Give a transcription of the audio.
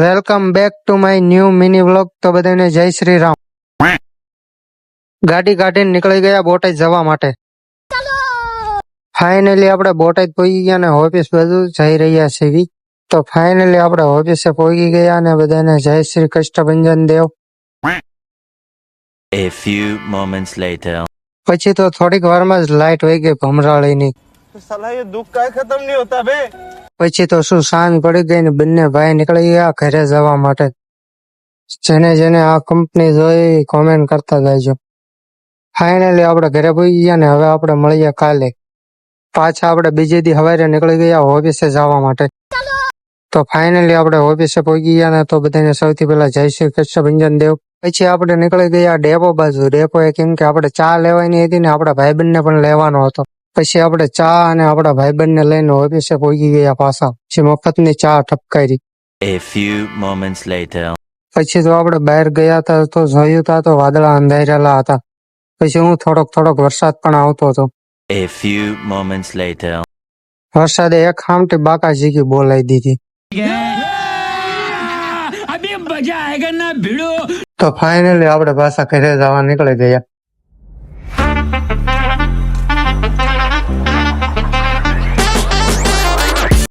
Welcome back to my new mini vlog. તો બધાને જય શ્રી રામ. ગાડી કાઢીને નીકળી ગયા બોટાદ જવા માટે. ફાઇનલી આપણે બોટાદ પહોંચી ગયા અને ઓફિસ બધું જઈ રહ્યા છીએ. તો ફાઇનલી આપણે ઓફિસે પહોંચી ગયા અને બધાને જય Shri Kashtabhanjan Dev. A few moments later. પછી તો થોડીક વારમાં જ લાઈટ વહી ગઈ ભમરાળીની. साला ये दुख का खत्म नहीं होता बे। પછી તો શું સાંજ પડી ગઈ ને બંને ભાઈ નીકળી ગયા ઘરે જવા માટે. જેને જેને આ કંપની જોઈ કોમેન્ટ કરતા જાયજો. ફાઇનલી આપણે ઘરે પહોંચી ગયા ને હવે આપણે મળીએ કાલે. પાછા આપણે બીજે દી સવારે નીકળી ગયા ઓફિસે જવા માટે. તો ફાઇનલી આપણે ઓફિસે પહોંચી ગયા ને તો બધાને સૌથી પહેલા જય શ્રી કૃષ્ણ દેવ. પછી આપણે નીકળી ગયા ડેપો બાજુ. ડેપો એ કેમ કે આપણે ચા લેવાની હતી ને આપણા ભાઈબંધને પણ લેવાનો હતો. પછી આપણે ચા અને આપણા ભાઈબંધને લઈને ઓફિસે પહોંચી ગયા પાછા. પછી મફતની ચા ઠપકારી. A few moments later. પછી તો આપણે બહાર ગયા હતા તો જોયું તા તો વાદળા અંધારેલા હતા. પછી હું થોડોક વરસાદ પણ આવતો હતો. A few moments later. વરસાદે એક ખામટી બાકા જીકી બોલાવી દીધી. તો ફાઇનલી આપણે પાછા ઘરે જવા નીકળી ગયા.